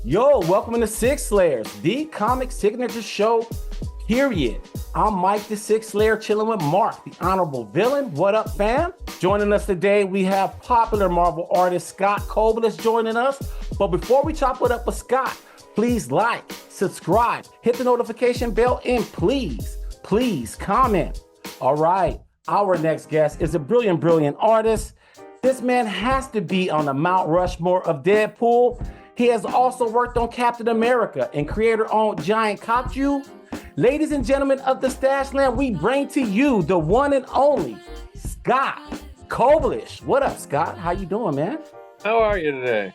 Yo, welcome to Six Slayers, the comic signature show, period. I'm Mike the Six Slayer, chilling with Mark, the honorable villain. What up, fam? Joining us today, we have popular Marvel artist Scott Koblish joining us. But before we chop it up with Scott, please like, subscribe, hit the notification bell, and please comment. All right, our next guest is a brilliant artist. This man has to be on the Mount Rushmore of Deadpool. He has also worked on Captain America and creator-owned Giant Kaiju. Ladies and gentlemen of the Stash Land, we bring to you the one and only Scott Koblish. What up, Scott? How you doing, man? How are you today?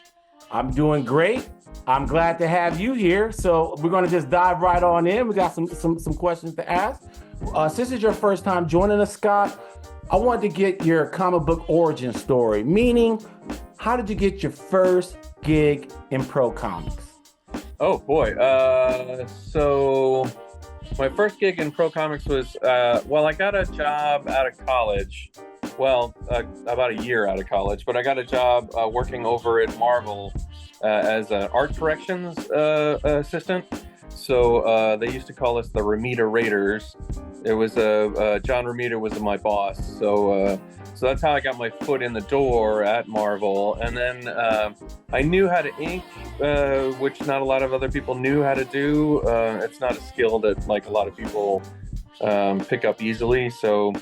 I'm doing great. I'm glad to have you here. So we're going to just dive right on in. We got some questions to ask. Since it's your first time joining us, Scott, I wanted to get your comic book origin story, meaning how did you get your first gig in pro comics? Oh boy. So my first gig in pro comics was, I got a job out of college. About a year out of college, but I got a job working over at Marvel as an art corrections assistant. So they used to call us the Romita Raiders. It was John Romita was my boss. So that's how I got my foot in the door at Marvel. And then I knew how to ink, which not a lot of other people knew how to do. It's not a skill that like a lot of people pick up easily. So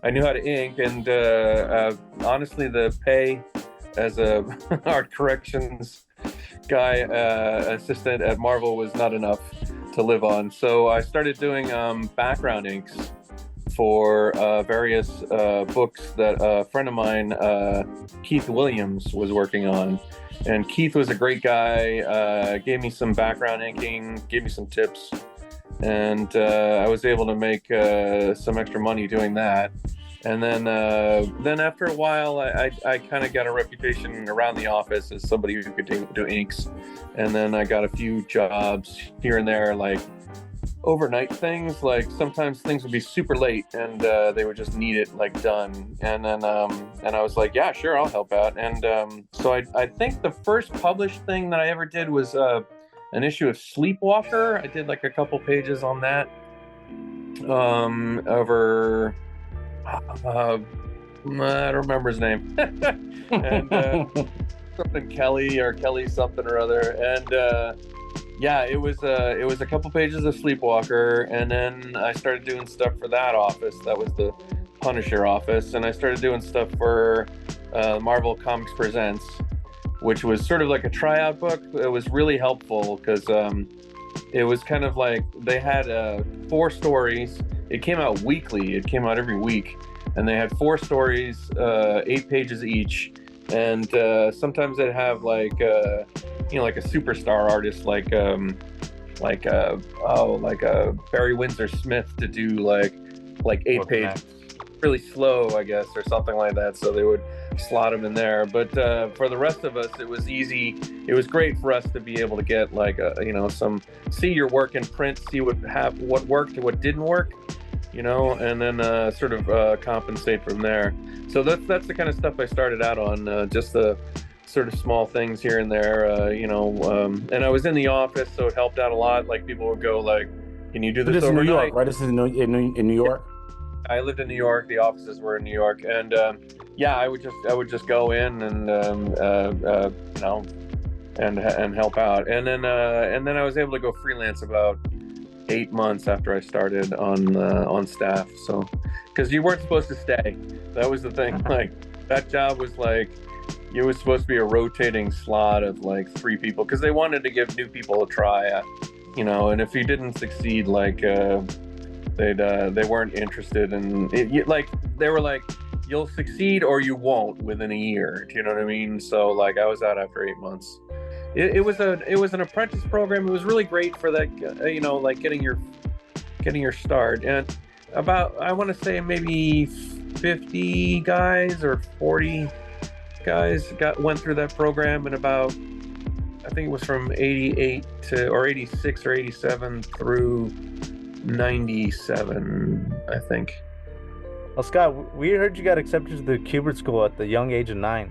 I knew how to ink, and honestly, the pay as a art corrections guy assistant at Marvel was not enough to live on. So I started doing background inks for various books that a friend of mine, Keith Williams, was working on. And Keith was a great guy, gave me some background inking, gave me some tips, and I was able to make some extra money doing that. And then after a while, I kind of got a reputation around the office as somebody who could do inks. And then I got a few jobs here and there, like overnight things. Like sometimes things would be super late and they would just need it like done. And then and I was like, yeah, sure, I'll help out. And so I think the first published thing that I ever did was an issue of Sleepwalker. I did like a couple pages on that over I don't remember his name. And something Kelly something or other. And yeah, it was a couple pages of Sleepwalker, and then I started doing stuff for that office. That was the Punisher office. And I started doing stuff for Marvel Comics Presents, which was sort of like a tryout book. It was really helpful because it was kind of like they had 4 stories. It came out weekly. It came out every week, and they had 4 stories, 8 pages each. And sometimes they'd have like like a superstar artist, like Barry Windsor Smith to do like 8 pages, really slow, I guess, or something like that. So they would slot them in there. But for the rest of us, it was easy. It was great for us to be able to get like see your work in print, see what worked and what didn't work, and then sort of compensate from there. So that's the kind of stuff I started out on, just the sort of small things here and there, and I was in the office, so it helped out a lot. Like people would go like, can you do this overnight? In New York, right? This is in New York? Yeah. I lived in New York. The offices were in New York. And yeah, I would just go in and, and help out. And then I was able to go freelance about 8 months after I started on staff. So, because you weren't supposed to stay. That was the thing. Like that job was like, it was supposed to be a rotating slot of like 3 people because they wanted to give new people a try, and if you didn't succeed, like they weren't interested in it. Like they were like, you'll succeed or you won't within a year. Do you know what I mean? So like I was out after 8 months. It was an apprentice program. It was really great for that, like getting your start. And about, I want to say maybe 50 guys or 40 guys went through that program, and about, I think it was from 88 or 86 or 87 through 97, I think. Well, Scott, we heard you got accepted to the Kubert School at the young age of 9.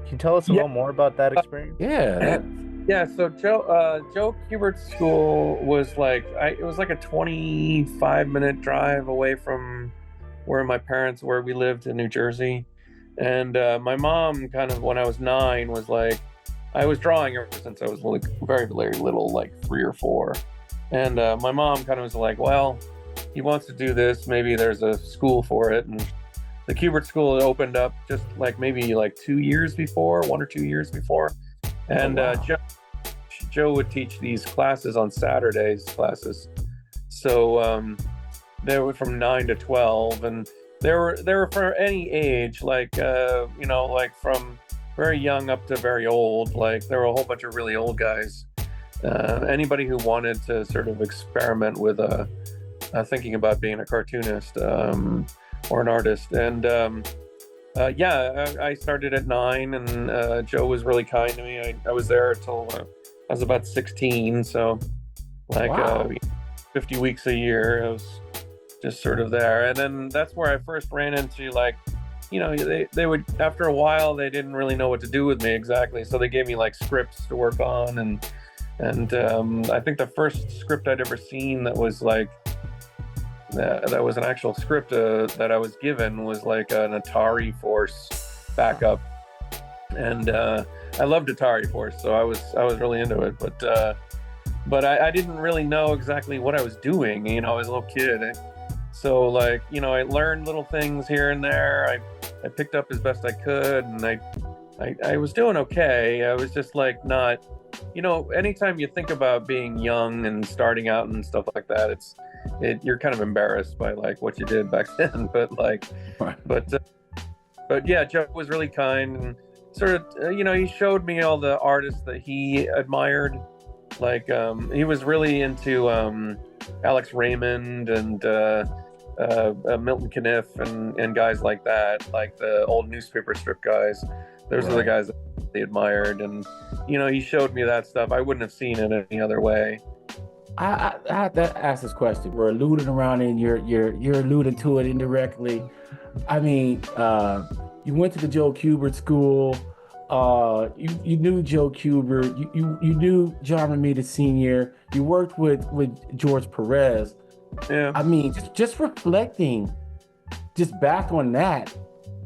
Can you tell us a little more about that experience? Yeah, Yeah, so Joe Kubert's school was like it was like a 25-minute drive away from where we lived in New Jersey. And my mom kind of when I was 9 was like I was drawing ever since I was like very, very little, like 3 or 4. And my mom kind of was like, well, he wants to do this, maybe there's a school for it. And the Kubert school opened up just like maybe like 2 years before, 1 or 2 years before. And Oh, wow. Joe would teach these classes on Saturdays classes. So they were from 9 to 12, and they were for any age, like like from very young up to very old. Like there were a whole bunch of really old guys. Anybody who wanted to sort of experiment with thinking about being a cartoonist or an artist. And I started at 9, and Joe was really kind to me. I was there until I was about 16, so like Wow. 50 weeks a year. I was just sort of there. And then that's where I first ran into like, they would, after a while, they didn't really know what to do with me exactly. So they gave me like scripts to work on. And I think the first script I'd ever seen that was like, that was an actual script that I was given was like an Atari Force backup. And I loved Atari Force, so I was really into it. But I didn't really know exactly what I was doing. I was a little kid. So like, I learned little things here and there. I picked up as best I could, and I was doing okay. I was just like not, anytime you think about being young and starting out and stuff like that, you're kind of embarrassed by like what you did back then. But like, Right. but yeah, Joe was really kind and sort of, he showed me all the artists that he admired. Like he was really into Alex Raymond and Milton Caniff and guys like that, like the old newspaper strip guys. Those are the Right. guys that they admired, and he showed me that stuff. I wouldn't have seen it any other way. I have to ask this question. We're alluding around, and you're alluding to it indirectly. I mean, you went to the Joe Kubert school. You knew Joe Kubert. You knew John Romita Sr. You worked with George Perez. Yeah. I mean, just reflecting, just back on that.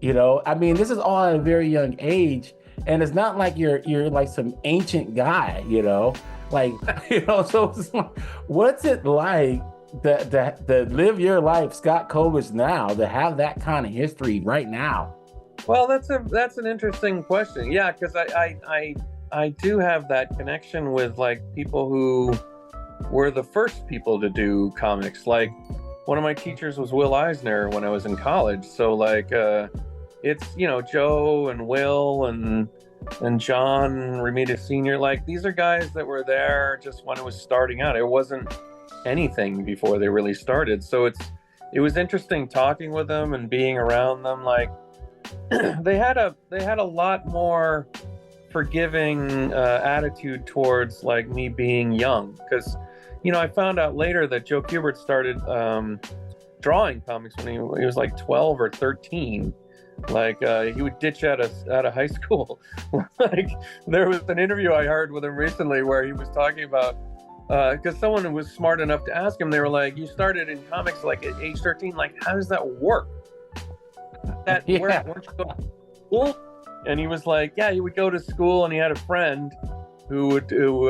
I mean, this is all at a very young age, and it's not like you're like some ancient guy. Like So it's like, what's it like that live your life, Scott Koblish, now to have that kind of history right now? Well, that's an interesting question. Yeah, because I do have that connection with like people who were the first people to do comics. Like one of my teachers was Will Eisner when I was in college. So like it's Joe and Will and John Romita Sr. Like these are guys that were there just when it was starting out. It wasn't anything before they really started. So it was interesting talking with them and being around them. Like they had a lot more forgiving attitude towards like me being young, because I found out later that Joe Kubert started drawing comics when he was like 12 or 13. Like he would ditch out of high school. Like there was an interview I heard with him recently where he was talking about because someone was smart enough to ask him. They were like, "You started in comics like at age 13. Like, how does that work? Yeah. Weren't you going to school?" And he was like, "Yeah, he would go to school, and he had a friend who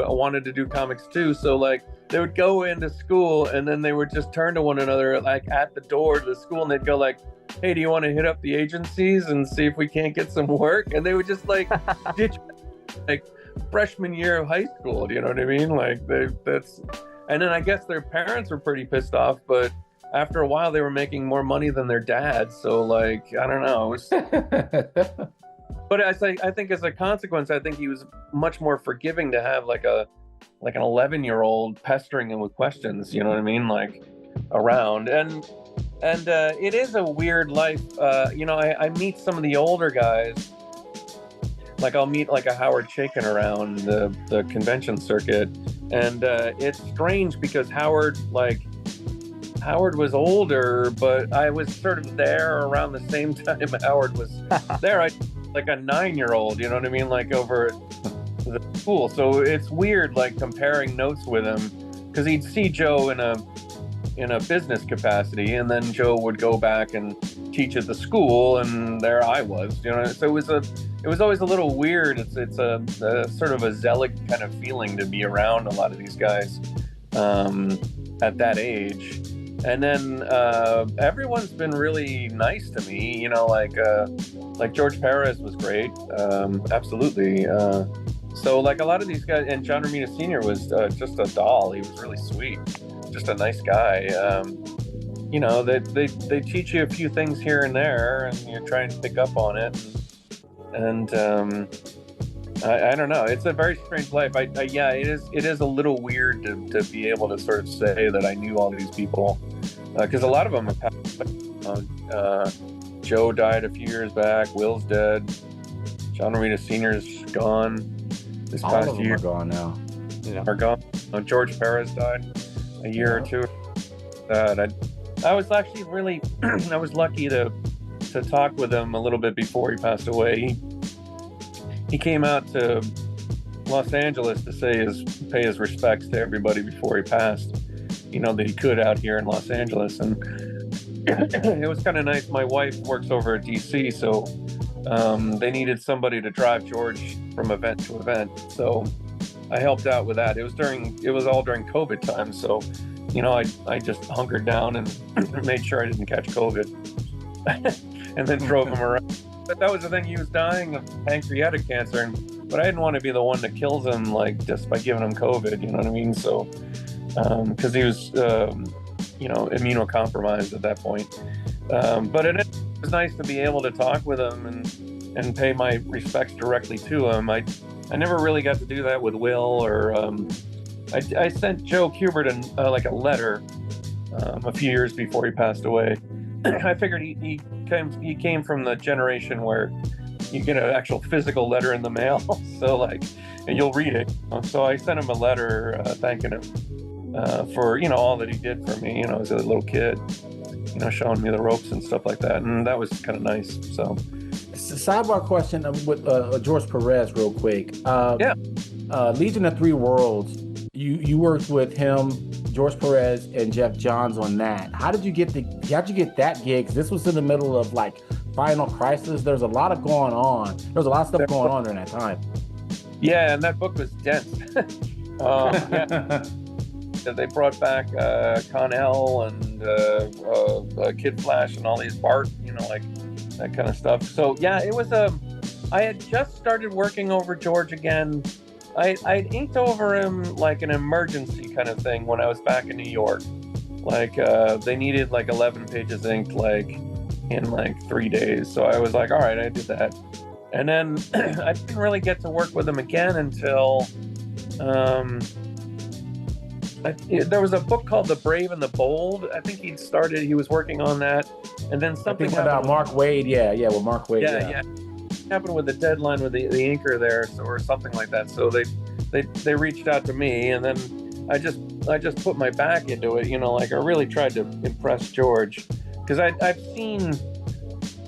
wanted to do comics too. So like they would go into school, and then they would just turn to one another like at the door to the school, and they'd go like, 'Hey, do you want to hit up the agencies and see if we can't get some work?' And they would just like ditch like freshman year of high school. Do you know what I mean? Like and then I guess their parents were pretty pissed off, but after a while they were making more money than their dad. So like, I don't know. But I think as a consequence, I think he was much more forgiving to have like an 11-year-old pestering him with questions. You know what I mean? Like around and it is a weird life. I meet some of the older guys. Like I'll meet like a Howard Chaykin around the convention circuit, and it's strange because Howard was older, but I was sort of there around the same time Howard was there. I like a 9-year-old, you know what I mean? Like over the school. So it's weird, like comparing notes with him, because he'd see Joe in a business capacity, and then Joe would go back and teach at the school, and there I was, you know. So it was always a little weird. It's a sort of a zealot kind of feeling to be around a lot of these guys at that age. And then everyone's been really nice to me, you know, like George Perez was great, absolutely. So like a lot of these guys, and John Romita Sr. was just a doll. He was really sweet, just a nice guy. You know, they teach you a few things here and there, and you're trying to pick up on it. And I don't know. It's a very strange life. Yeah, it is a little weird to be able to sort of say that I knew all these people, because a lot of them have passed away. Joe died a few years back. Will's dead. John Romita Sr.'s gone this All past of them year. are gone now. Yeah. Are gone. George Perez died a year or two. I was actually really I was lucky to talk with him a little bit before he passed away. He came out to Los Angeles to pay his respects to everybody before he passed, you know, that he could out here in Los Angeles. And it was kind of nice. My wife works over at DC, so they needed somebody to drive George from event to event. So I helped out with that. It was all during COVID time. So, you know, I just hunkered down and made sure I didn't catch COVID and then drove him around. But that was the thing. He was dying of pancreatic cancer, but I didn't want to be the one that kills him, like, just by giving him COVID. You know what I mean? So, because he was, you know, immunocompromised at that point. But it was nice to be able to talk with him and pay my respects directly to him. I never really got to do that with Will, or I sent Joe Kubert like a letter a few years before he passed away. I figured he came from the generation where you get an actual physical letter in the mail, so like, and you'll read it. So I sent him a letter thanking him for, you know, all that he did for me, you know, as a little kid, you know, showing me the ropes and stuff like that, and that was kind of nice. So It's a sidebar question with George Perez, real quick. Yeah. Legion of Three Worlds. You worked with him, George Perez, and Jeff Johns on that. How'd you get that gig? 'Cause this was in the middle of like Final Crisis. There's a lot of going on. There's a lot of stuff going on during that time. yeah, and that book was dense. Yeah. They brought back Connell and Kid Flash and all these Bart, you know, like that kind of stuff. So yeah, it was I had just started working over George again. I inked over him like an emergency kind of thing when I was back in New York. Like they needed like 11 pages inked like in like 3 days. So I was like, all right, I did that. And then I didn't really get to work with him again until there was a book called The Brave and the Bold. I think he was working on that. And then something happened. Mark Wade, with Mark Wade. Yeah. Happened with the deadline with the inker there, or something like that. So they reached out to me, and then I just put my back into it. You know, like I really tried to impress George, because I've seen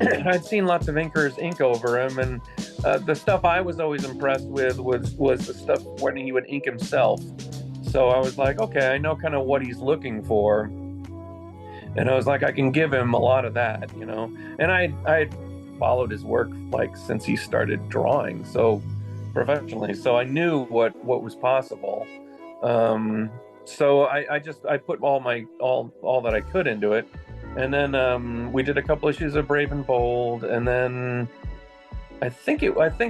I'd seen lots of inkers ink over him, and the stuff I was always impressed with was the stuff when he would ink himself. So I was like, okay, I know kind of what he's looking for, and I was like, I can give him a lot of that, you know. And I followed his work like since he started drawing so professionally, so I knew what was possible. So I put all that I could into it, and then we did a couple issues of Brave and Bold, and then I think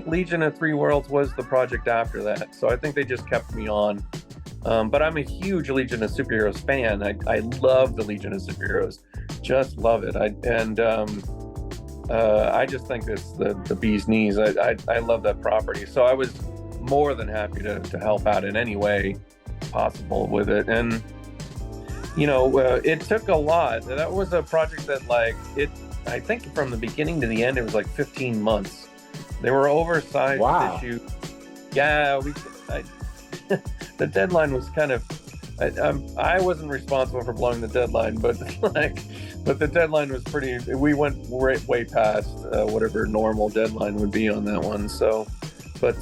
Legion of Three Worlds was the project after that. So I think they just kept me on. But I'm a huge Legion of Superheroes fan. I love the Legion of Superheroes, just love it. I just think it's the bee's knees. I love that property. So I was more than happy to help out in any way possible with it. And, you know, it took a lot. That was a project that I think from the beginning to the end, it was like 15 months. They were oversized issues. Yeah, the deadline was kind of, I wasn't responsible for blowing the deadline, but the deadline was we went way past whatever normal deadline would be on that one. So, but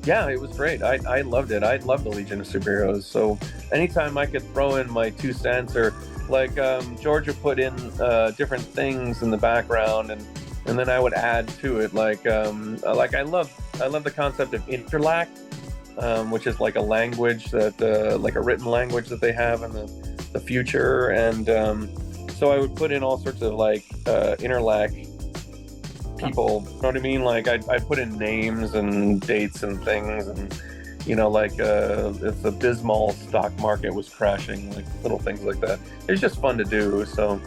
Yeah, it was great. I loved it. I love the Legion of Superheroes. So anytime I could throw in my 2 cents, or like Georgia put in different things in the background, and then I would add to it. Like I love the concept of interlac, which is like a language that like a written language that they have in the future, and so I would put in all sorts of like interlac people, you know what I mean? Like I'd put in names and dates and things, and like if the Bismol stock market was crashing, like little things like that. It's just fun to do. So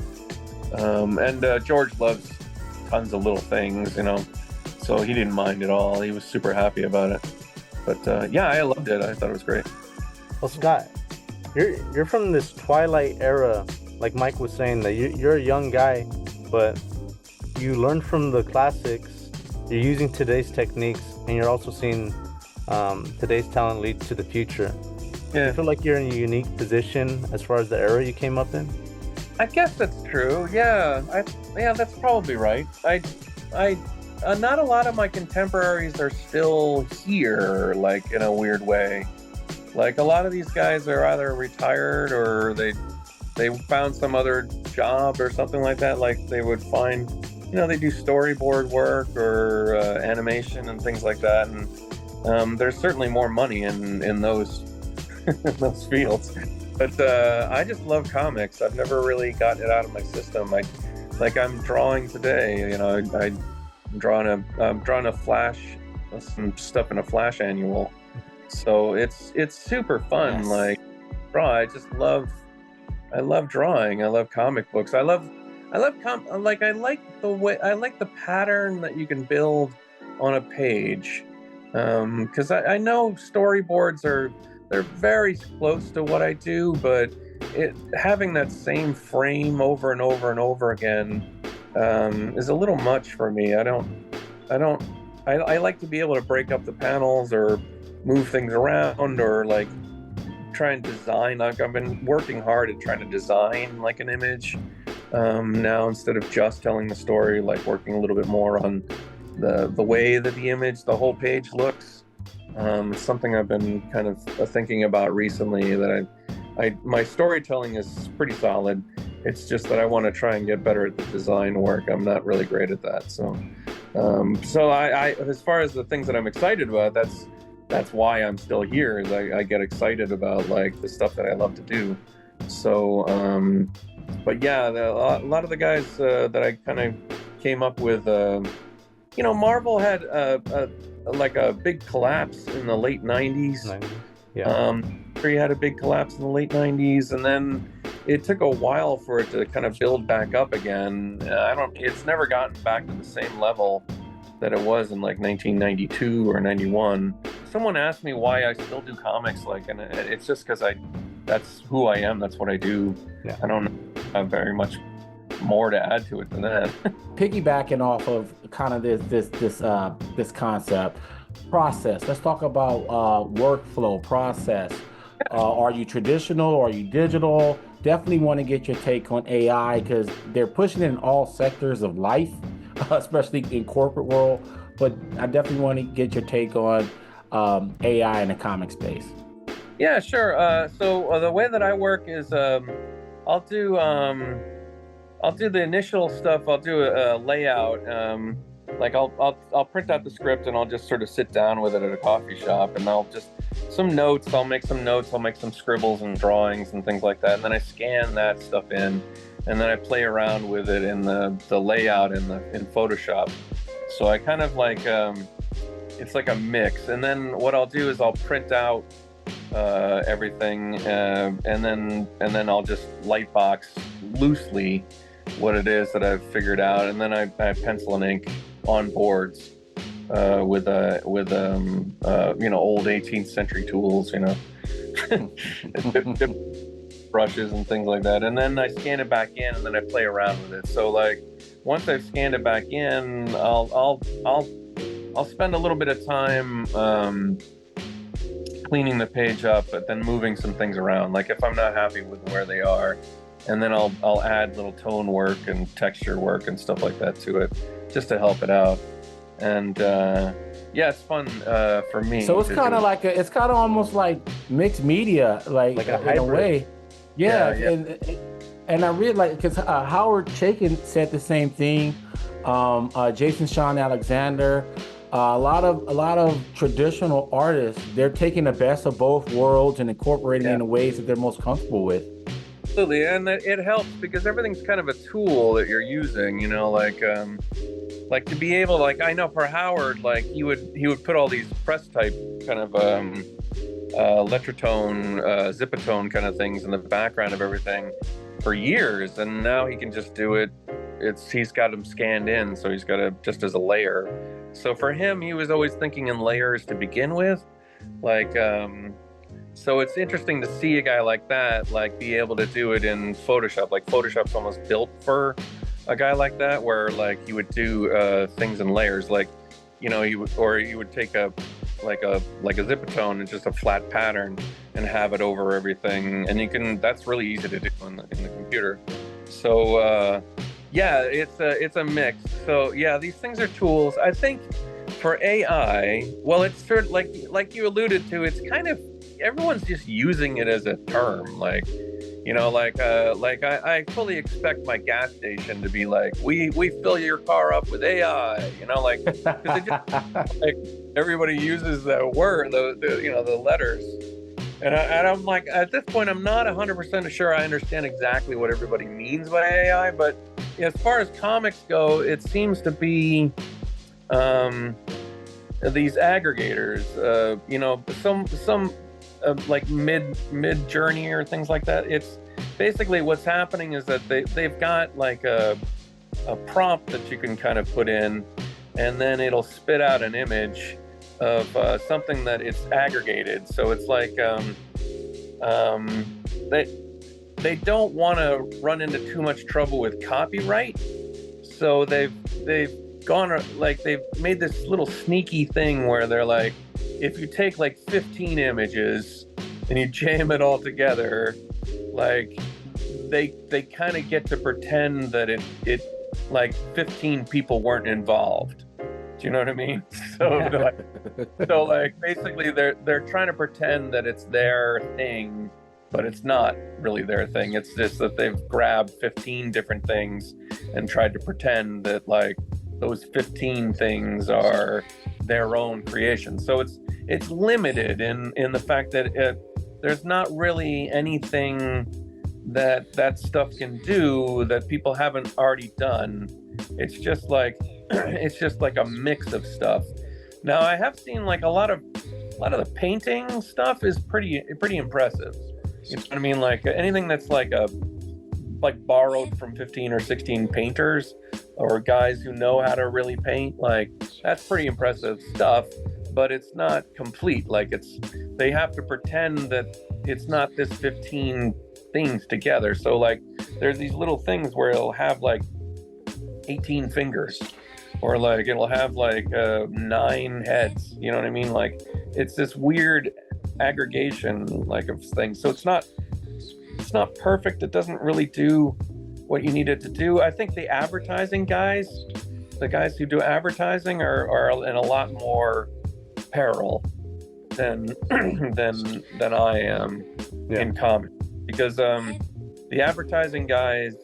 and George loves tons of little things, so he didn't mind at all. He was super happy about it. But yeah, I loved it. I thought it was great. Well, Scott, you're from this Twilight era, like Mike was saying, that you're a young guy, but you learned from the classics. You're using today's techniques, and you're also seeing today's talent lead to the future. Yeah. I feel like you're in a unique position as far as the era you came up in. I guess that's true. Yeah, that's probably right. I not a lot of my contemporaries are still here, like in a weird way. Like a lot of these guys are either retired or they found some other job or something like that. Like they would find, they do storyboard work or animation and things like that. And there's certainly more money in those in those fields. But I just love comics. I've never really gotten it out of my system. I'm drawing today. I'm drawing a Flash, some stuff in a Flash annual. So it's super fun. Yes. Like draw. I love drawing. I love comic books. I like the pattern that you can build on a page. Because I know storyboards they're very close to what I do, but having that same frame over and over and over again is a little much for me. I like to be able to break up the panels or move things around, or like try and design. Like I've been working hard at trying to design like an image now, instead of just telling the story, like working a little bit more on the way that the whole page looks. It's something I've been kind of thinking about recently, that my storytelling is pretty solid. It's just that I want to try and get better at the design work. I'm not really great at that. So I as far as the things that I'm excited about, that's why I'm still here, is I get excited about like the stuff that I love to do. So, but yeah, a lot of the guys that I kind of came up with, Marvel had like a big collapse in the late 90s. Yeah. He had a big collapse in the late 90s, and then it took a while for it to kind of build back up again. It's never gotten back to the same level that it was in like 1992 or 91. Someone asked me why I still do comics, and it's just because that's who I am. That's what I do. Yeah. I don't have very much more to add to it than that. Piggybacking off of kind of this concept, process. Let's talk about workflow process. Are you traditional or are you digital? Definitely want to get your take on AI, because they're pushing it in all sectors of life, especially in corporate world. But I definitely want to get your take on AI in the comic space. Yeah, sure. So the way that I work is I'll do the initial stuff. I'll do a layout. Like I'll print out the script and I'll just sort of sit down with it at a coffee shop, and I'll make some notes. I'll make some scribbles and drawings and things like that. And then I scan that stuff in, and then I play around with it in the layout in Photoshop. So I kind of like it's like a mix. And then what I'll do is I'll print out everything, and then I'll just lightbox loosely what it is that I've figured out, and then I pencil and ink on boards with old 18th century tools, brushes and things like that, and then I scan it back in, and then I play around with it. So like once I've scanned it back in, I'll spend a little bit of time cleaning the page up, but then moving some things around, like if I'm not happy with where they are. And then I'll add little tone work and texture work and stuff like that to it, just to help it out. And yeah, it's fun for me. So it's kind of like it's kind of almost like mixed media, like Like a in a hybrid. way. Yeah, Yeah. and I really like because Howard Chaykin said the same thing. Jason Sean Alexander, a lot of traditional artists, they're taking the best of both worlds and incorporating it in the ways that they're most comfortable with. Absolutely, and it helps because everything's kind of a tool that you're using, you know, like to be able, like, I know for Howard, like he would put all these press type kind of Letrotone, Zipatone kind of things in the background of everything for years, and now he can just do it. He's got them scanned in, so he's got it just as a layer. So for him, he was always thinking in layers to begin with, like. So it's interesting to see a guy like that, like, be able to do it in Photoshop. Like, Photoshop's almost built for a guy like that, where like he would do things in layers, like, you know, he would take a Zipatone and just a flat pattern and have it over everything, and that's really easy to do in the computer. So yeah, it's a mix. So yeah, these things are tools. I think for AI, well, it's sort of like you alluded to, it's kind of, everyone's just using it as a term, like, you know, like I fully expect my gas station to be like, we fill your car up with AI, you know, like, 'cause it just, like, everybody uses the word, the you know, the letters, and I'm like, at this point, I'm not 100% sure I understand exactly what everybody means by AI, but as far as comics go, it seems to be these aggregators, you know, some like mid journey or things like that. It's basically what's happening is that they've got like a prompt that you can kind of put in, and then it'll spit out an image of something that it's aggregated. So it's like they don't want to run into too much trouble with copyright, so they've gone, like, they've made this little sneaky thing where they're like, if you take like 15 images and you jam it all together, like, they kind of get to pretend that it like 15 people weren't involved. Do you know what I mean? So like basically they're trying to pretend that it's their thing, but it's not really their thing. It's just that they've grabbed 15 different things and tried to pretend that, like, those 15 things are their own creation. So it's limited in the fact that there's not really anything that stuff can do that people haven't already done. It's just like a mix of stuff. Now, I have seen, like, a lot of the painting stuff is pretty impressive. You know what I mean? Like, anything that's like borrowed from 15 or 16 painters or guys who know how to really paint, like, that's pretty impressive stuff, but it's not complete. Like, they have to pretend that it's not this 15 things together. So, like, there's these little things where it'll have like 18 fingers, or like it'll have like 9 heads, you know what I mean? Like, it's this weird aggregation, like, of things. So it's not perfect. It doesn't really do what you need it to do. I think the advertising guys, the guys who do advertising, are in a lot more peril than I am in comics, because the advertising guys,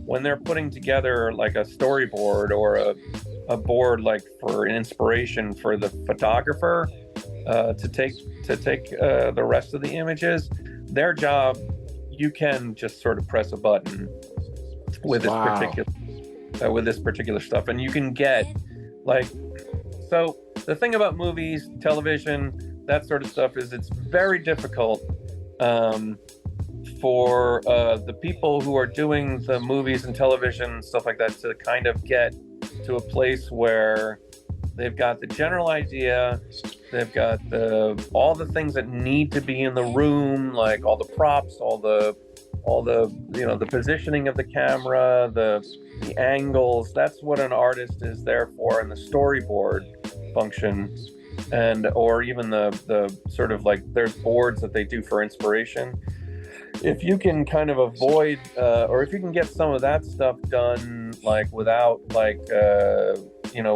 when they're putting together like a storyboard or a board, like, for inspiration for the photographer to take the rest of the images, their job, you can just sort of press a button with this particular stuff, and you can get, like, so the thing about movies, television, that sort of stuff is it's very difficult for the people who are doing the movies and television, stuff like that, to kind of get to a place where they've got the general idea, they've got all the things that need to be in the room, like all the props, all the you know, the positioning of the camera, the angles. That's what an artist is there for, and the storyboard function, or even the sort of, like, there's boards that they do for inspiration. If you can kind of avoid, or if you can get some of that stuff done, like, without, like,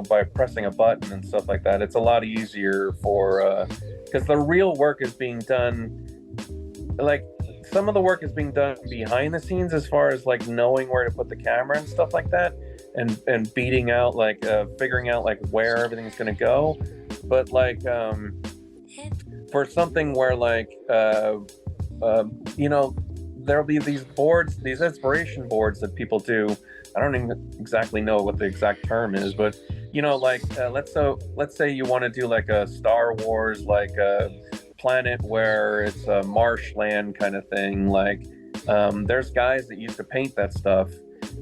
by pressing a button and stuff like that. It's a lot easier for because the real work is being done, like some of the work is being done behind the scenes as far as like knowing where to put the camera and stuff like that, and beating out like figuring out like where everything's going to go. But like for something where like there'll be these boards, these inspiration boards that people do. I don't even exactly know what the exact term is, but let's say you want to do like a Star Wars, like a planet where it's a marshland kind of thing. Like there's guys that used to paint that stuff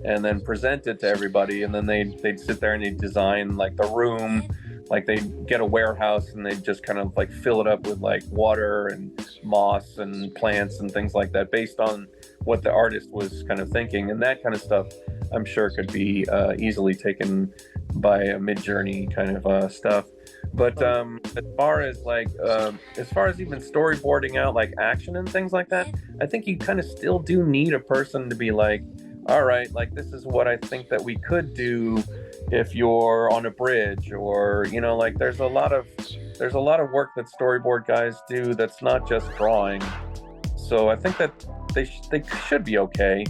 and then present it to everybody, and then they'd sit there and they'd design like the room. Like they'd get a warehouse and they'd just kind of like fill it up with like water and moss and plants and things like that based on what the artist was kind of thinking. And that kind of stuff I'm sure could be easily taken by a Mid-Journey kind of stuff. But as far as even storyboarding out like action and things like that, I think you kind of still do need a person to be like, all right, like this is what I think that we could do if you're on a bridge, or like there's a lot of work that storyboard guys do that's not just drawing. So I think that they should be okay.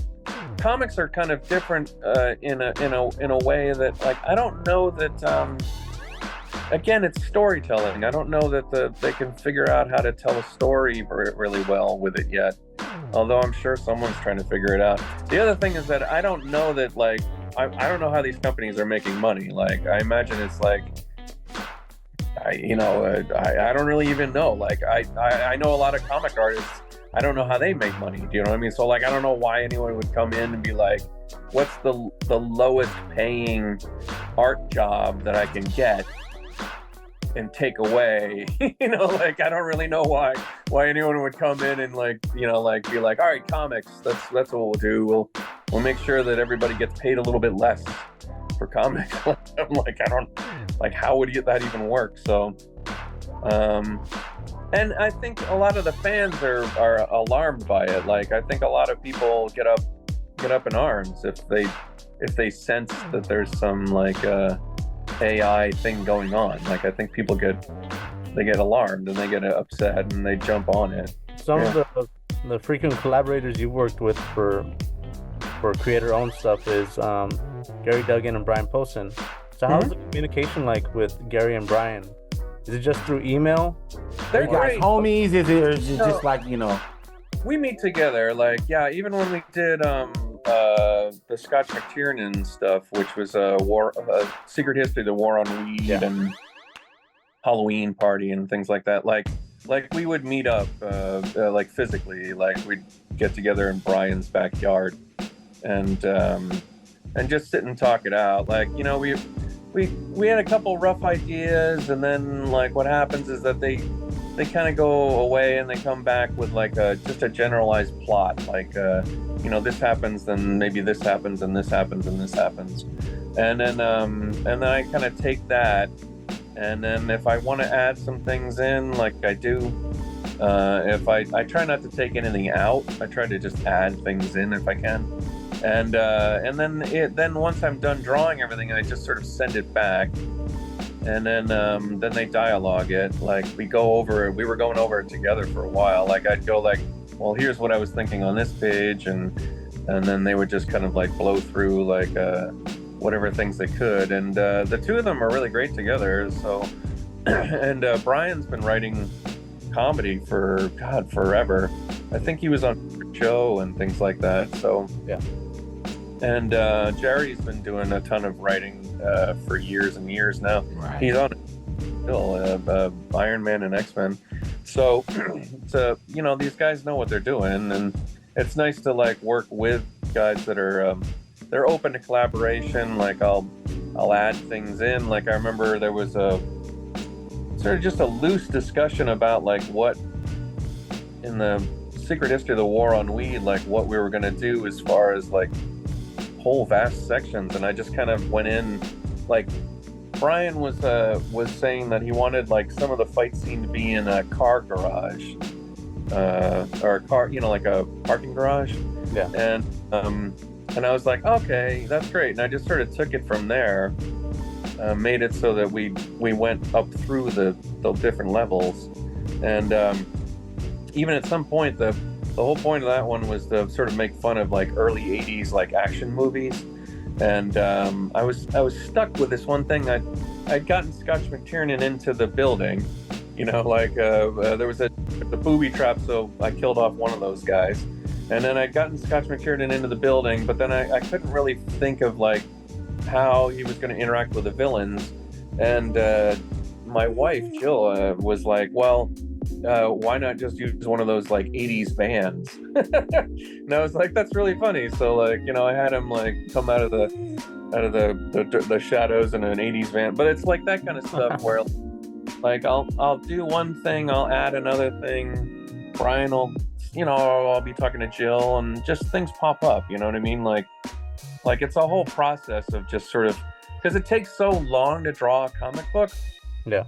Comics are kind of different in a way that, like, I don't know that again, it's storytelling. I don't know that they can figure out how to tell a story really well with it yet, although I'm sure someone's trying to figure it out. The other thing is that I don't know that, like, I don't know how these companies are making money. Like, I imagine it's like, I don't really even know. Like, I know a lot of comic artists. I don't know how they make money. Do you know what I mean? So, like, I don't know why anyone would come in and be like, what's the lowest paying art job that I can get and take away? Like, I don't really know why anyone would come in and like be like, all right, comics, that's what we'll do. We'll make sure that everybody gets paid a little bit less for comics. I'm like, I don't, like, how would that even work? So, and I think a lot of the fans are alarmed by it. Like, I think a lot of people get up in arms if they sense that there's some like AI thing going on. Like, I think people get alarmed and they get upset and they jump on it. Some of the frequent collaborators you worked with for creator-owned stuff is Gary Duggan and Brian Posehn. So how's the communication like with Gary and Brian? Is it just through email? Are you guys homies? Is it just like, We meet together. Like, yeah, even when we did the Scott McTiernan stuff, which was a Secret History of the War on Weed and Halloween Party and things like that. Like we would meet up like physically. Like, we'd get together in Brian's backyard and just sit and talk it out. Like, we had a couple rough ideas, and then like what happens is that they kind of go away and they come back with like just a generalized plot. Like, this happens, then maybe this happens, and this happens, and this happens, and then I kind of take that, and then if I want to add some things in, like I do, if I try not to take anything out, I try to just add things in if I can. And then once I'm done drawing everything, I just sort of send it back, and then they dialogue it. Like, we were going over it together for a while. Like, I'd go like, well, here's what I was thinking on this page, and then they would just kind of like blow through like whatever things they could. And the two of them are really great together. So, and Brian's been writing comedy for forever. I think he was on Joe and things like that. So yeah. And Jerry's been doing a ton of writing for years and years now. Right. He's on still Iron Man and X-Men. So these guys know what they're doing, and it's nice to like work with guys that are they're open to collaboration. Like, I'll add things in. Like, I remember there was a sort of just a loose discussion about like what in the Secret History of the War on Weed, like what we were gonna do as far as like whole vast sections, and I just kind of went in. Like, Brian was saying that he wanted like some of the fight scene to be in a car garage, or a car, like a parking garage. Yeah. And I was like, okay, that's great. And I just sort of took it from there. made it so that we went up through the different levels, and even at some point the whole point of that one was to sort of make fun of like early 80s like action movies. And I was stuck with this one thing. I'd gotten Scotch McTiernan into the building, like there was a booby trap, so I killed off one of those guys. And then I'd gotten Scotch McTiernan into the building, but then I couldn't really think of like how he was going to interact with the villains. And my wife Jill was like, well, why not just use one of those like 80s vans? And I was like, that's really funny. So like, I had him like come out of the shadows in an 80s van. But it's like that kind of stuff where like I'll do one thing, I'll add another thing. Brian will, I'll be talking to Jill, and just things pop up, you know what I mean? Like it's a whole process of just sort of, because it takes so long to draw a comic book. Yeah.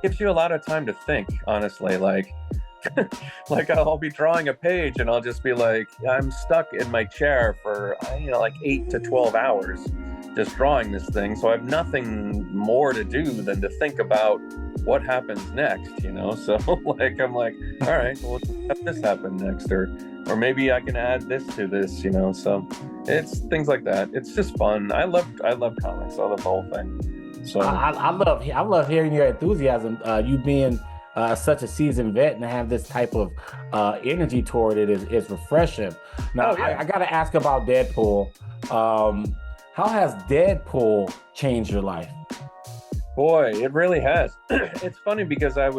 Gives you a lot of time to think, honestly. Like I'll be drawing a page and I'll just be like, I'm stuck in my chair for like 8 to 12 hours just drawing this thing, so I have nothing more to do than to think about what happens next, so like I'm like, all right, well, have this happen next, or maybe I can add this to this, so it's things like that. It's just fun. I love comics. I love the whole thing. So I love hearing your enthusiasm. You being such a seasoned vet and have this type of energy toward it is refreshing. Now, I got to ask about Deadpool. How has Deadpool changed your life? Boy, it really has. It's funny because when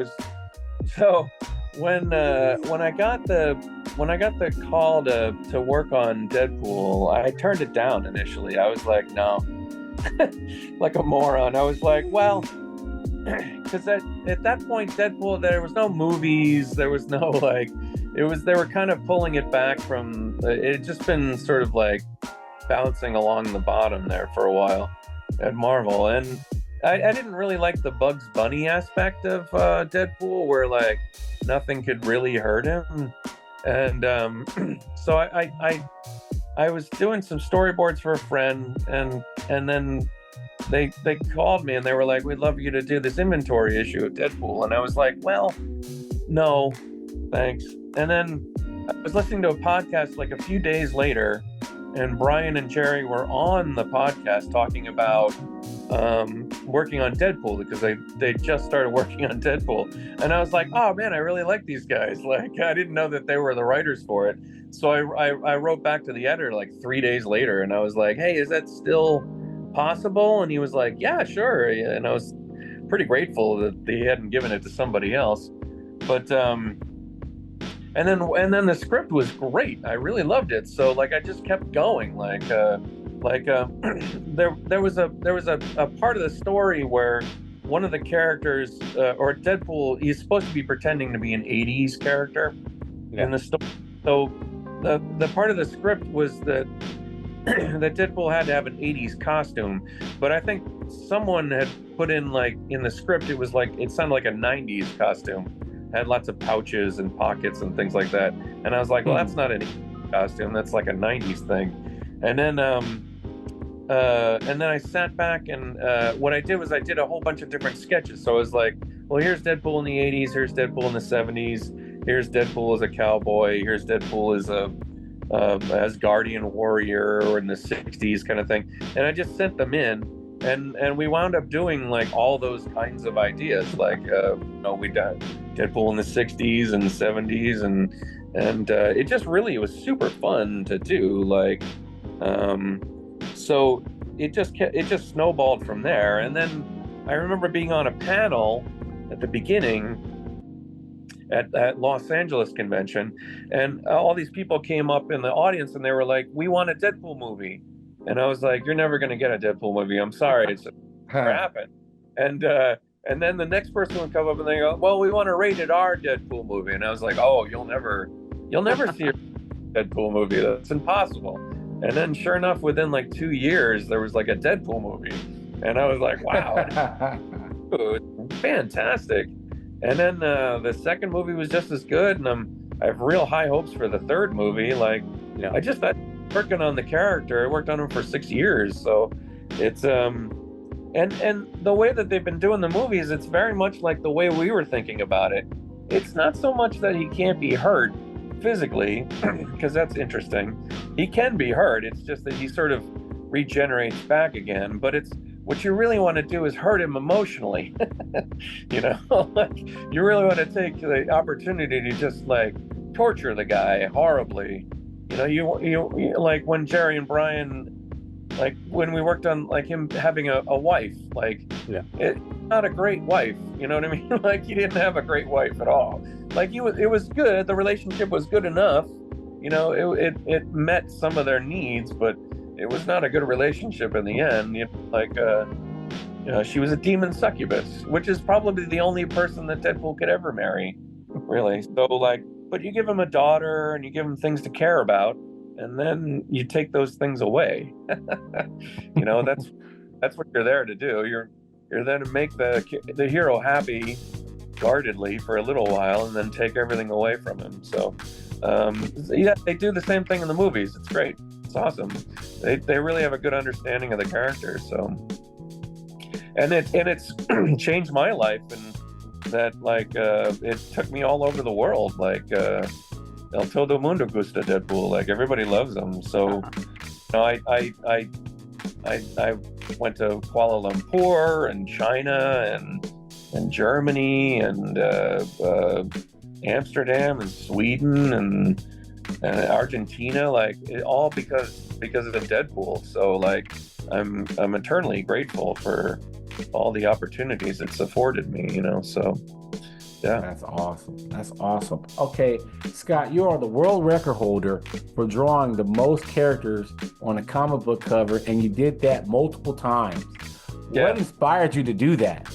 I got the call to work on Deadpool, I turned it down initially. I was like, no. Like a moron. I was like, well, because at that point, Deadpool, there was no movies, there was no like, they were kind of pulling it back from, it had just been sort of like bouncing along the bottom there for a while at Marvel. And I didn't really like the Bugs Bunny aspect of Deadpool, where like nothing could really hurt him. And so I was doing some storyboards for a friend, and then they called me and they were like, we'd love you to do this inventory issue of Deadpool. And I was like, well, no, thanks. And then I was listening to a podcast like a few days later, and Brian and Jerry were on the podcast talking about working on Deadpool, because they just started working on Deadpool. And I was like, oh man, I really like these guys. Like, I didn't know that they were the writers for it. So I wrote back to the editor like 3 days later, and I was like, hey, is that still possible? And he was like, yeah, sure. And I was pretty grateful that they hadn't given it to somebody else. But and then the script was great. I really loved it. So like I just kept going. There was a part of the story where one of the characters, or Deadpool, he's supposed to be pretending to be an 80s character in the story. So the part of the script was that that Deadpool had to have an 80s costume, but I think someone had put in like in the script, it was like, it sounded like a 90s costume. Had lots of pouches and pockets and things like that. And I was like, well, that's not an 80s costume, that's like a 90s thing. And then I sat back, and what I did was I did a whole bunch of different sketches. So I was like, well, here's Deadpool in the 80s, here's Deadpool in the 70s, here's Deadpool as a cowboy, here's Deadpool as a Asgardian warrior, or in the 60s kind of thing. And I just sent them in, and we wound up doing like all those kinds of ideas. Like we did Deadpool in the 60s and 70s, and it just really was super fun to do. Like so it just snowballed from there. And then I remember being on a panel at the beginning at Los Angeles convention, and all these people came up in the audience and they were like, we want a Deadpool movie. And I was like, you're never going to get a Deadpool movie. I'm sorry. It's never happened. And then the next person would come up and they go, well, we want a rated R Deadpool movie. And I was like, oh, you'll never see a Deadpool movie. That's impossible. And then sure enough, within like 2 years, there was like a Deadpool movie. And I was like, wow, dude, fantastic. And then the second movie was just as good. And I have real high hopes for the third movie. Like, I working on the character. I worked on him for 6 years. So it's, and And the way that they've been doing the movies, it's very much like the way we were thinking about it. It's not so much that he can't be hurt physically, because that's interesting. He can be hurt. It's just that he sort of regenerates back again. But it's what you really want to do is hurt him emotionally. You know, like you really want to take the opportunity to just like torture the guy horribly. You know, you like when Jerry and Brian, like when we worked on like him having a wife, like it's not a great wife. You know what I mean? Like he didn't have a great wife at all. Like it was good. The relationship was good enough. You know, it met some of their needs, but it was not a good relationship in the end. You know, like you know, she was a demon succubus, which is probably the only person that Deadpool could ever marry, really. So like, but you give him a daughter and you give him things to care about, and then you take those things away. You know, that's what you're there to do. You're there to make the hero happy guardedly for a little while, and then take everything away from him. So yeah, they do the same thing in the movies. It's great. It's awesome. They really have a good understanding of the characters. So, and it's changed my life, and that like it took me all over the world. Like El todo mundo gusta Deadpool. Like everybody loves him. So, you know, I went to Kuala Lumpur and China and Germany and Amsterdam and Sweden and Argentina, like all because of the Deadpool. So like I'm eternally grateful for all the opportunities it's afforded me, you know. So yeah, that's awesome. Okay, Scott, you are the world record holder for drawing the most characters on a comic book cover, and you did that multiple times. Yeah. What inspired you to do that?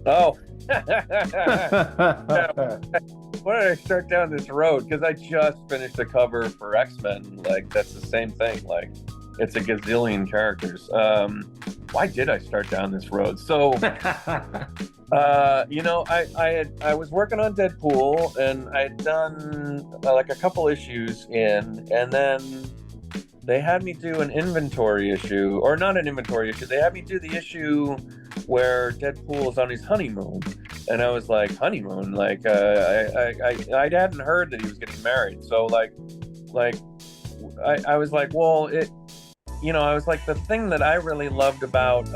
Oh. Why did I start down this road? Because I just finished a cover for X-Men. Like that's the same thing. Like it's a gazillion characters. Why did I start down this road? So, you know, I was working on Deadpool, and I'd done like a couple issues in, and then they had me do an inventory issue, or not an inventory issue. They had me do the issue where Deadpool is on his honeymoon. And I was like, honeymoon? Like, I hadn't heard that he was getting married. So like, I was like, well, you know, I was like, the thing that I really loved about,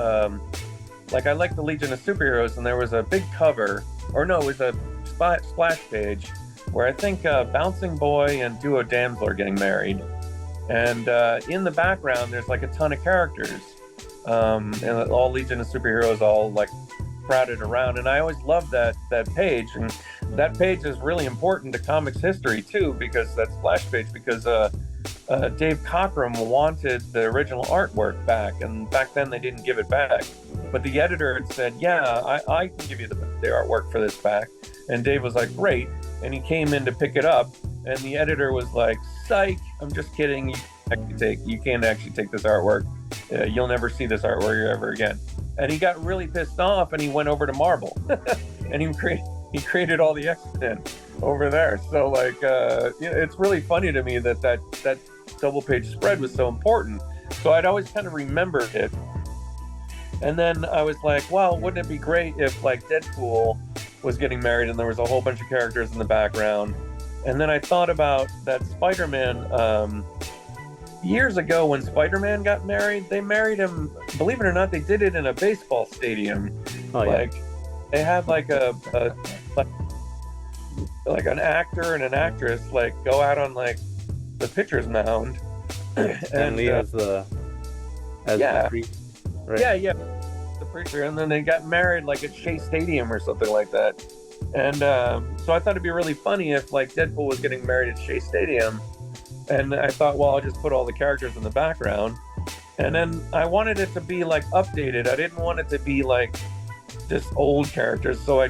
like, I liked the Legion of Superheroes, and there was a big cover, or no, it was a splash page where I think Bouncing Boy and Duo Damsel are getting married. And in the background, there's like a ton of characters. And all Legion of Superheroes all like crowded around, and I always loved that page, and that page is really important to comics history too, because that splash page, because Dave Cockrum wanted the original artwork back, and back then they didn't give it back, but the editor had said, yeah, I can give you the artwork for this back, and Dave was like, great, and he came in to pick it up, and the editor was like, psych, I'm just kidding, you can't actually take this artwork, you'll never see this artwork ever again. And he got really pissed off, and he went over to Marvel, and he created all the X-Men over there. So like, you know, it's really funny to me that double page spread was so important. So I'd always kind of remembered it. And then I was like, well, wouldn't it be great if like Deadpool was getting married and there was a whole bunch of characters in the background? And then I thought about that Spider-Man, years ago when Spider-Man got married, they married him, believe it or not, they did it in a baseball stadium. Oh, yeah. Like they had like like an actor and an actress like go out on like the pitcher's mound. And Lee as the priest, right? Yeah, the preacher, and then they got married like at Shea Stadium or something like that. And so I thought it'd be really funny if like Deadpool was getting married at Shea Stadium. And I thought, well, I'll just put all the characters in the background. And then I wanted it to be like updated. I didn't want it to be like just old characters. So I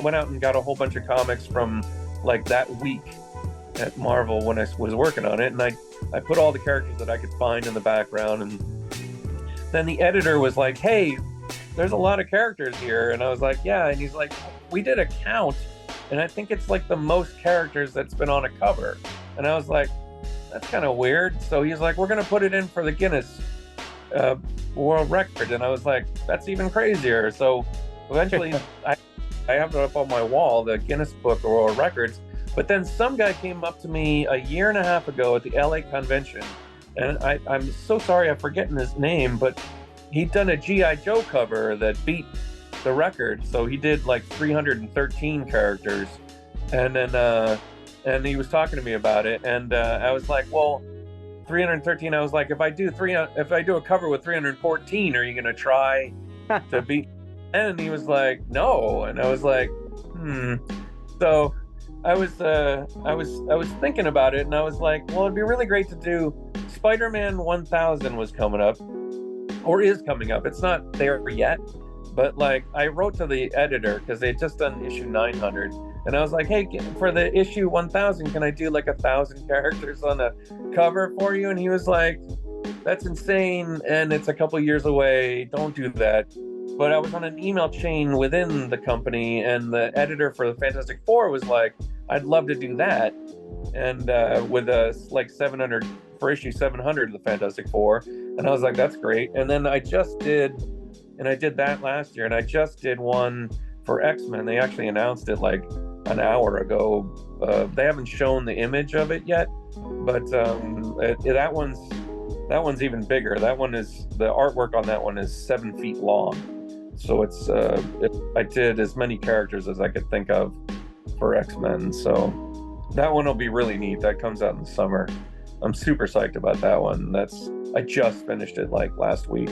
went out and got a whole bunch of comics from like that week at Marvel when I was working on it. And I put all the characters that I could find in the background. And then the editor was like, hey, there's a lot of characters here. And I was like, yeah. And he's like, we did a count, and I think it's like the most characters that's been on a cover. And I was like, that's kind of weird. So he's like, we're going to put it in for the Guinness world record, and I was like, that's even crazier. So eventually, I have it up on my wall, the Guinness Book of World Records. But then some guy came up to me a year and a half ago at the LA convention, and I'm so sorry I'm forgetting his name, but he'd done a G.I. Joe cover that beat the record. So he did like 313 characters, and then and he was talking to me about it, and I was like, well, 313. I was like, if I do a cover with 314, are you gonna try to beat? And he was like, no, and I was like, So I was thinking about it, and I was like, well, it'd be really great to do. Spider-Man 1000 was coming up, or is coming up. It's not there yet, but like I wrote to the editor because they had just done issue 900, and I was like, hey, for the issue 1000, can I do like 1,000 characters on a cover for you? And he was like, that's insane, and it's a couple years away. Don't do that. But I was on an email chain within the company, and the editor for the Fantastic Four was like, I'd love to do that. And with like 700 for issue 700 of the Fantastic Four. And I was like, that's great. And then I did that last year, and I just did one for X-Men. They actually announced it like an hour ago. They haven't shown the image of it yet, but that one's even bigger. That one is, the artwork on that one is 7 feet long. So I did as many characters as I could think of for X-Men. So that one will be really neat. That comes out in the summer. I'm super psyched about that one. I just finished it like last week.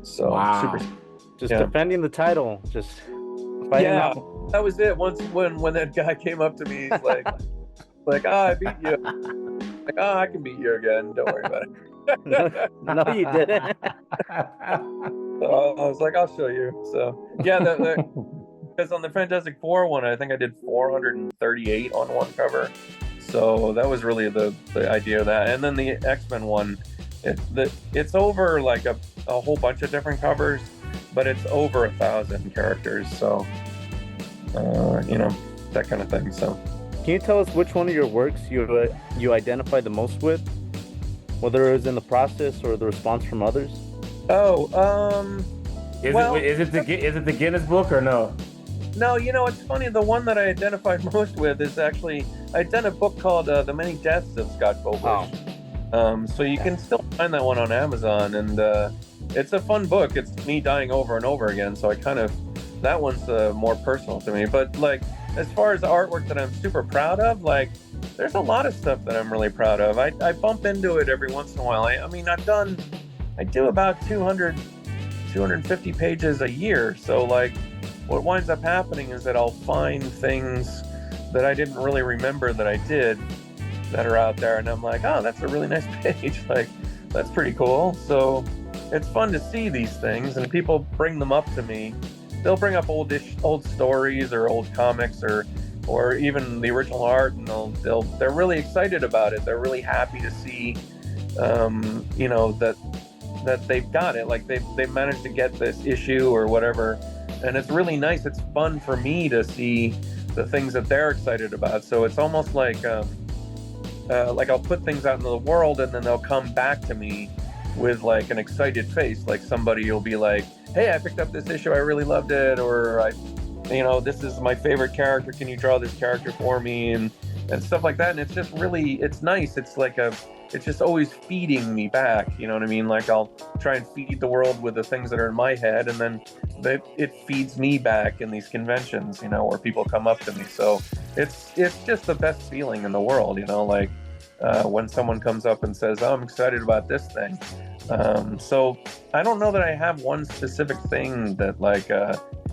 So wow. Defending the title, just fighting out. That was it. Once when that guy came up to me, he's like, I beat you. Like, I can beat you again. Don't worry about it. No, you didn't. So I was like, I'll show you. So yeah, because on the Fantastic Four one, I think I did 438 on one cover. So that was really the idea of that. And then the X-Men one, it's over like a whole bunch of different covers, but it's over 1,000 characters. So that kind of thing. So can you tell us which one of your works you identify the most with, whether it was in the process or the response from others? Is it the Guinness Book or no? No, it's funny. The one that I identified most with is actually, I'd done a book called The Many Deaths of Scott Koblish. Oh. So you can still find that one on Amazon, and it's a fun book. It's me dying over and over again, so that one's more personal to me. But like, as far as the artwork that I'm super proud of, like, there's a lot of stuff that I'm really proud of. I bump into it every once in a while. I do about 250 pages a year. So like, what winds up happening is that I'll find things that I didn't really remember that I did that are out there, and I'm like, oh, that's a really nice page. Like, that's pretty cool. So it's fun to see these things, and people bring them up to me. They'll bring up old stories or old comics or even the original art, and they're really excited about it. They're really happy to see, that they've got it. Like they've managed to get this issue or whatever, and it's really nice. It's fun for me to see the things that they're excited about. So it's almost like I'll put things out into the world, and then they'll come back to me with like an excited face. Like somebody will be like, hey, I picked up this issue, I really loved it, or this is my favorite character, can you draw this character for me, and stuff like that. And it's just really, it's nice. It's like it's just always feeding me back, you know what I mean? Like, I'll try and feed the world with the things that are in my head, and then it feeds me back in these conventions, where people come up to me. So it's just the best feeling in the world, like when someone comes up and says, oh, I'm excited about this thing. So I don't know that I have one specific thing that like,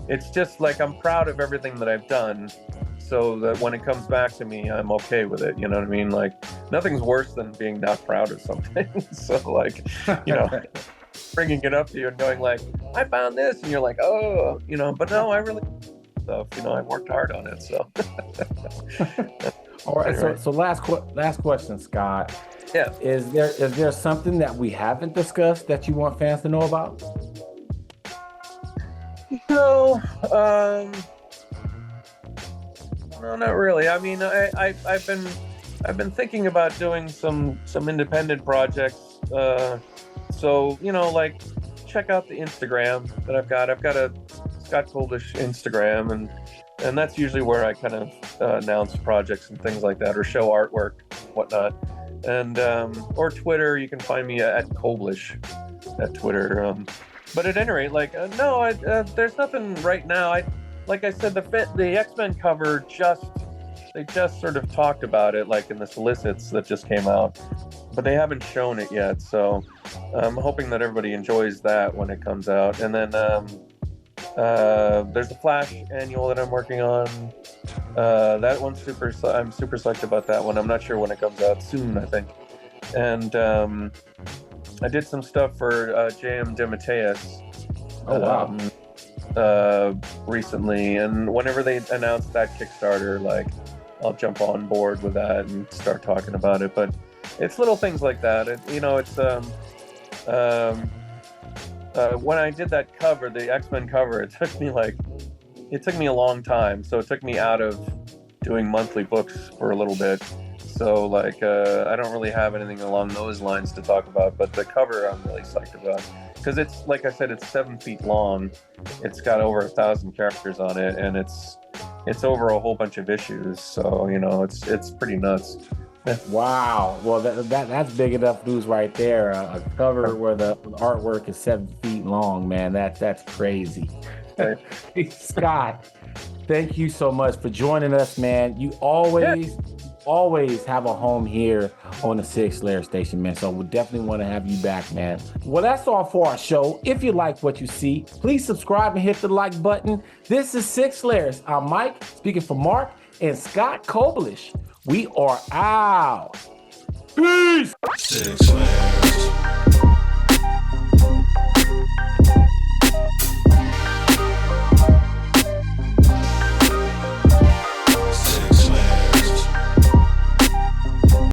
it's just like, I'm proud of everything that I've done, so that when it comes back to me, I'm okay with it. You know what I mean? Like, nothing's worse than being not proud of something. So like, bringing it up to you and going like, I found this, and you're like, oh, but no, I really stuff, I worked hard on it. So all right. Anyway. So last question, Scott. Yeah. Is there something that we haven't discussed that you want fans to know about? No, no, not really. I mean, I've been thinking about doing some independent projects So, you know, like, check out the Instagram that I've got. I've got a Scott Koblish Instagram, and that's usually where I kind of announce projects and things like that, or show artwork, whatnot. And or Twitter, you can find me at Koblish at Twitter. But at any rate, like, no, there's nothing right now. Like I said, the X-Men cover they just sort of talked about it, like in the solicits that just came out, but they haven't shown it yet. So I'm hoping that everybody enjoys that when it comes out. And then there's the Flash annual that I'm working on. That one's I'm super psyched about that one. I'm not sure when it comes out, soon, I think. And I did some stuff for J.M. DeMatteis. Oh, wow. Recently, and whenever they announce that Kickstarter, like, I'll jump on board with that and start talking about it. But it's little things like that. It's when I did that cover, the X-Men cover, it took me a long time. So it took me out of doing monthly books for a little bit. So, like, I don't really have anything along those lines to talk about, but the cover I'm really psyched about, because it's, like I said, it's 7 feet long. It's got over 1,000 characters on it, and it's over a whole bunch of issues. So, you know, it's pretty nuts. Wow. Well, that's big enough news right there. A cover where the artwork is 7 feet long, man. That's crazy. Scott, thank you so much for joining us, man. You always have a home here on the Sixth Layer Station, man. So we definitely want to have you back, man. Well, that's all for our show. If you like what you see, please subscribe and hit the like button. This is Six Layers. I'm Mike, speaking for Mark and Scott Koblish. We are out. Peace. 6 layers.